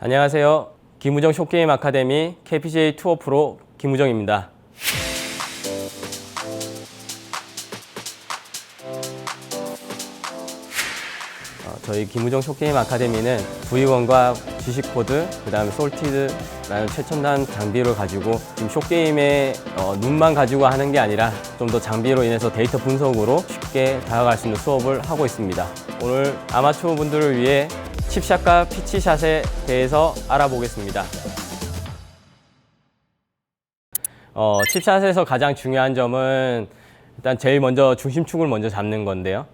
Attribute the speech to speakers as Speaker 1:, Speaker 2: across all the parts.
Speaker 1: 안녕하세요. 김우정 숏게임 아카데미 KPGA 투어 프로 김우정입니다. 저희 김우정 숏게임 아카데미는 V1과 지식코드, 그 다음에 솔티드라는 최첨단 장비를 가지고 지금 숏게임에 눈만 가지고 하는 게 아니라 좀 더 장비로 인해서 데이터 분석으로 쉽게 다가갈 수 있는 수업을 하고 있습니다. 오늘 아마추어 분들을 위해 칩샷과 피치샷에 대해서 알아보겠습니다. 칩샷에서 가장 중요한 점은 일단 제일 먼저 중심축을 먼저 잡는 건데요.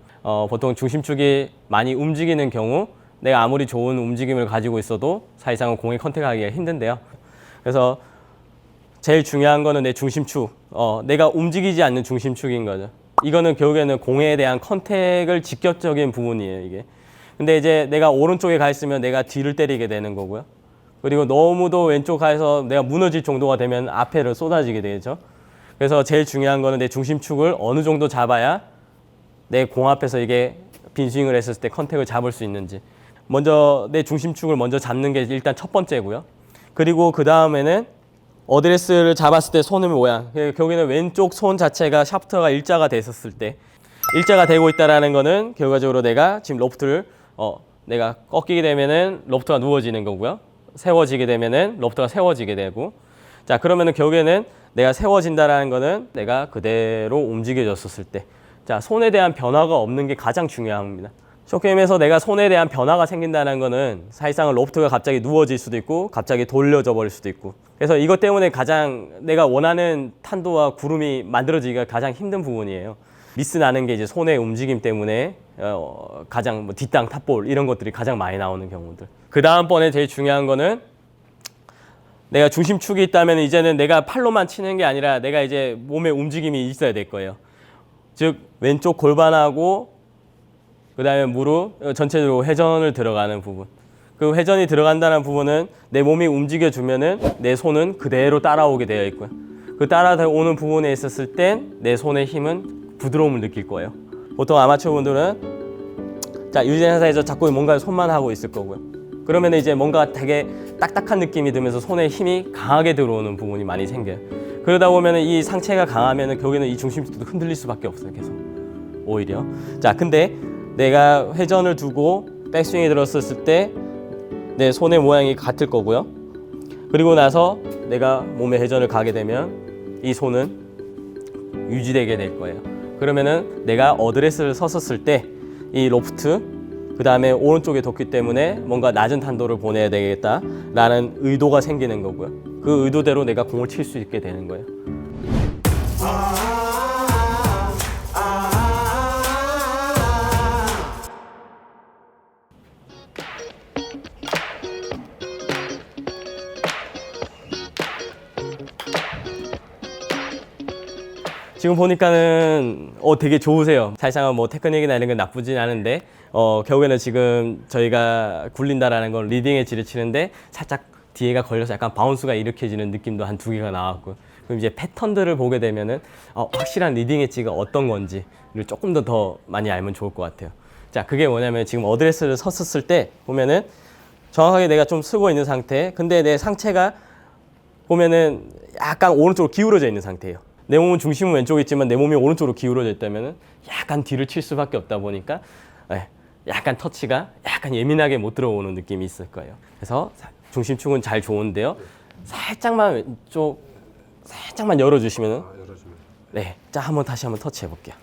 Speaker 1: 보통 중심축이 많이 움직이는 경우 내가 아무리 좋은 움직임을 가지고 있어도 사실상은 공에 컨택하기가 힘든데요. 그래서 제일 중요한 거는 내 중심축, 내가 움직이지 않는 중심축인 거죠. 이거는 결국에는 공에 대한 컨택을 직접적인 부분이에요, 이게. 근데 이제 내가 오른쪽에 가 있으면 내가 뒤를 때리게 되는 거고요. 그리고 너무도 왼쪽 가서 내가 무너질 정도가 되면 앞에를 쏟아지게 되죠. 그래서 제일 중요한 거는 내 중심축을 어느 정도 잡아야 내 공 앞에서 이게 빈스윙을 했을 때 컨택을 잡을 수 있는지. 먼저 내 중심축을 먼저 잡는 게 일단 첫 번째고요. 그리고 그 다음에는 어드레스를 잡았을 때 손의 모양. 결국에는 왼쪽 손 자체가 샤프트가 일자가 됐었을 때, 일자가 되고 있다라는 거는 결과적으로 내가 지금 로프트를 내가 꺾이게 되면은 로프트가 누워지는 거고요. 세워지게 되면은 로프트가 세워지게 되고. 자, 그러면은 결국에는 내가 세워진다라는 거는 내가 그대로 움직여졌었을 때. 자, 손에 대한 변화가 없는 게 가장 중요합니다. 숏게임에서 내가 손에 대한 변화가 생긴다는 거는 사실상은 로프트가 갑자기 누워질 수도 있고 갑자기 돌려져 버릴 수도 있고. 그래서 이것 때문에 가장 내가 원하는 탄도와 구름이 만들어지기가 가장 힘든 부분이에요. 미스 나는 게 이제 손의 움직임 때문에 가장 뭐 뒷땅, 탑볼 이런 것들이 가장 많이 나오는 경우들. 그 다음번에 제일 중요한 거는 내가 중심축이 있다면 이제는 내가 팔로만 치는 게 아니라 내가 이제 몸의 움직임이 있어야 될 거예요. 즉 왼쪽 골반하고 그 다음에 무릎 전체적으로 회전을 들어가는 부분. 그 회전이 들어간다는 부분은 내 몸이 움직여주면은 내 손은 그대로 따라오게 되어 있고요. 그 따라오는 부분에 있었을 땐 내 손의 힘은 부드러움을 느낄 거예요. 보통 아마추어 분들은 자, 유지장사에서 자꾸 뭔가 손만 하고 있을 거고요. 그러면 이제 뭔가 되게 딱딱한 느낌이 들면서 손에 힘이 강하게 들어오는 부분이 많이 생겨요. 그러다 보면 이 상체가 강하면 결국에는 이 중심축도 흔들릴 수밖에 없어요, 계속. 오히려. 자, 근데 내가 회전을 두고 백스윙에 들었을 때 내 손의 모양이 같을 거고요. 그리고 나서 내가 몸의 회전을 가게 되면 이 손은 유지되게 될 거예요. 그러면은 내가 어드레스를 섰었을 때 이 로프트 그 다음에 오른쪽에 뒀기 때문에 뭔가 낮은 탄도를 보내야 되겠다라는 의도가 생기는 거고요. 그 의도대로 내가 공을 칠 수 있게 되는 거예요. 지금 보니까는 되게 좋으세요. 사실상은 뭐 테크닉이나 이런 건 나쁘진 않은데 결국에는 지금 저희가 굴린다라는 건 리딩 엣지를 치는데 살짝 뒤에가 걸려서 약간 바운스가 일으켜지는 느낌도 한 2개가 나왔고, 그럼 이제 패턴들을 보게 되면은 확실한 리딩 엣지가 어떤 건지를 조금 더 많이 알면 좋을 것 같아요. 자, 그게 뭐냐면 지금 어드레스를 섰었을 때 보면은 정확하게 내가 좀 쓰고 있는 상태, 근데 내 상체가 보면은 약간 오른쪽으로 기울어져 있는 상태예요. 내 몸은 중심은 왼쪽에 있지만 내 몸이 오른쪽으로 기울어져 있다면 약간 뒤를 칠 수밖에 없다 보니까 약간 터치가 약간 예민하게 못 들어오는 느낌이 있을 거예요. 그래서 중심축은 잘 좋은데요. 살짝만 왼쪽 살짝만 열어주시면은 네, 자, 다시 한번 터치해 볼게요.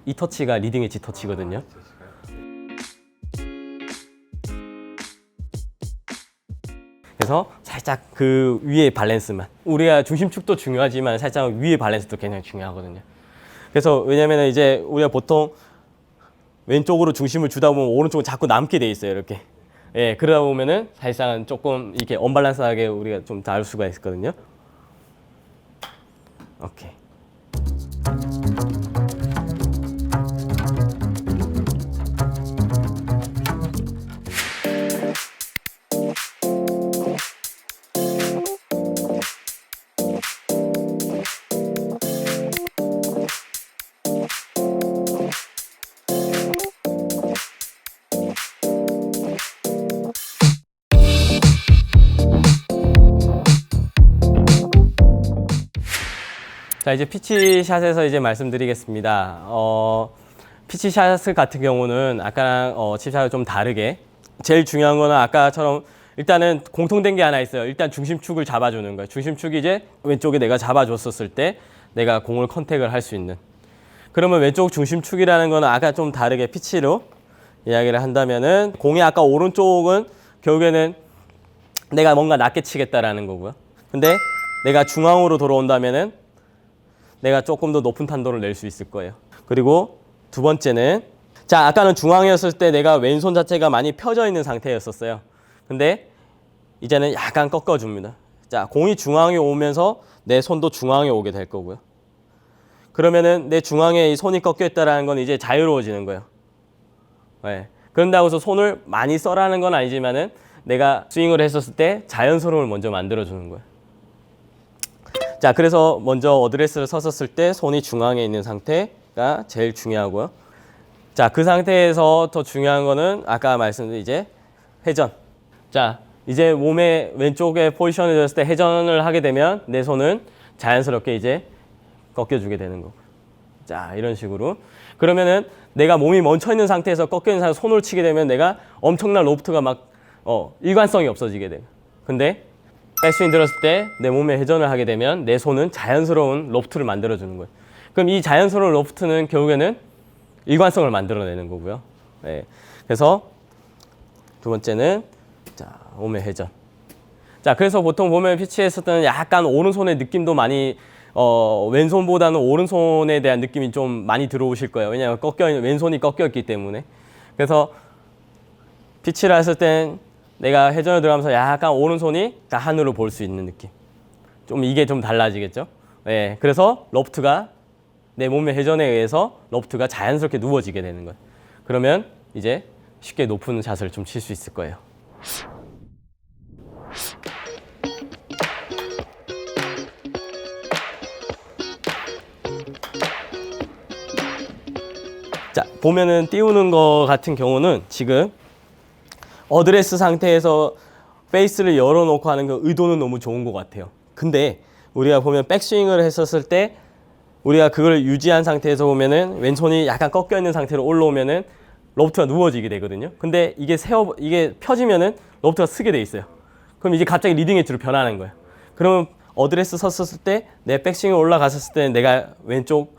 Speaker 1: 이 터치가 리딩 엣지 터치거든요. 그래서 살짝 그 위의 밸런스만, 우리가 중심축도 중요하지만 살짝 위의 밸런스도 굉장히 중요하거든요. 그래서 왜냐면 이제 우리가 보통 왼쪽으로 중심을 주다 보면 오른쪽은 자꾸 남게 돼 있어요, 이렇게. 예, 그러다 보면은 사실상 조금 이렇게 언밸런스하게 우리가 좀 다룰 수가 있거든요. 오케이. 자, 이제 피치샷에서 이제 말씀드리겠습니다. 피치샷 같은 경우는 아까랑 칩샷과 좀 다르게 제일 중요한 거는 아까처럼 일단은 공통된 게 하나 있어요. 일단 중심축을 잡아주는 거예요. 중심축이 이제 왼쪽에 내가 잡아줬었을 때 내가 공을 컨택을 할 수 있는. 그러면 왼쪽 중심축이라는 거는 아까 좀 다르게 피치로 이야기를 한다면은 공이 아까 오른쪽은 결국에는 내가 뭔가 낮게 치겠다라는 거고요. 근데 내가 중앙으로 돌아온다면은 내가 조금 더 높은 탄도를 낼 수 있을 거예요. 그리고 두 번째는 자, 아까는 중앙이었을 때 내가 왼손 자체가 많이 펴져 있는 상태였었어요. 근데 이제는 약간 꺾어줍니다. 자, 공이 중앙에 오면서 내 손도 중앙에 오게 될 거고요. 그러면은 내 중앙에 이 손이 꺾여 있다라는 건 이제 자유로워지는 거예요. 네. 그런다고 해서 손을 많이 써라는 건 아니지만은 내가 스윙을 했었을 때 자연스러움을 먼저 만들어주는 거예요. 자, 그래서 먼저 어드레스를 섰었을 때 손이 중앙에 있는 상태가 제일 중요하고요. 자, 그 상태에서 더 중요한 거는 아까 말씀드린 이제 회전. 자, 이제 몸의 왼쪽에 포지션이 됐을 때 회전을 하게 되면 내 손은 자연스럽게 이제 꺾여주게 되는 거고. 자, 이런 식으로. 그러면은 내가 몸이 멈춰 있는 상태에서 꺾여 있는 상태에서 손을 치게 되면 내가 엄청난 로프트가 막 일관성이 없어지게 돼요. 근데 백스윙 들었을 때 내 몸에 회전을 하게 되면 내 손은 자연스러운 로프트를 만들어주는 거예요. 그럼 이 자연스러운 로프트는 결국에는 일관성을 만들어내는 거고요. 네. 그래서 두 번째는 자, 몸의 회전. 자, 그래서 보통 보면 피치했을 때는 약간 오른손의 느낌도 많이 왼손보다는 오른손에 대한 느낌이 좀 많이 들어오실 거예요. 왜냐하면 왼손이 꺾여 있기 때문에. 그래서 피치를 했을 땐 내가 회전을 들어가면서 약간 오른손이 하늘로 볼 수 있는 느낌. 좀 이게 좀 달라지겠죠. 네, 그래서 로프트가 내 몸의 회전에 의해서 로프트가 자연스럽게 누워지게 되는 거예요. 그러면 이제 쉽게 높은 샷을 좀 칠 수 있을 거예요. 자, 보면은 띄우는 거 같은 경우는 지금 어드레스 상태에서 페이스를 열어놓고 하는 그 의도는 너무 좋은 것 같아요. 근데 우리가 보면 백스윙을 했었을 때 우리가 그걸 유지한 상태에서 보면은 왼손이 약간 꺾여 있는 상태로 올라오면은 로프트가 누워지게 되거든요. 근데 이게 펴지면은 로프트가 쓰게 돼 있어요. 그럼 이제 갑자기 리딩 엣지로 변하는 거예요. 그러면 어드레스 섰었을 때 내 백스윙을 올라갔었을 때 내가 왼쪽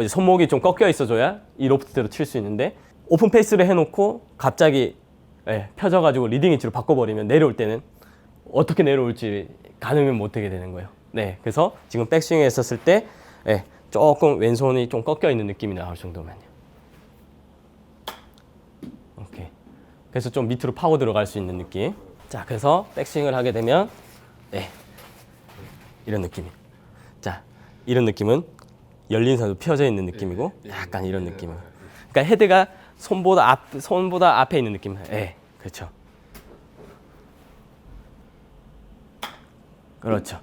Speaker 1: 손목이 좀 꺾여 있어줘야 이 로프트대로 칠 수 있는데 오픈 페이스를 해놓고 갑자기 펴져가지고 리딩 엣지로 바꿔버리면 내려올 때는 어떻게 내려올지 가늠을 못하게 되는 거예요. 네, 그래서 지금 백스윙에 있었을 때 조금 왼손이 좀 꺾여 있는 느낌이 나올 정도만요. 오케이. 그래서 좀 밑으로 파고 들어갈 수 있는 느낌. 자, 그래서 백스윙을 하게 되면 이런 느낌이. 자, 이런 느낌은 열린 상태로 펴져 있는 느낌이고 약간 이런 느낌은. 그러니까 헤드가 손보다 앞에 있는 느낌. 그렇죠. 그렇죠.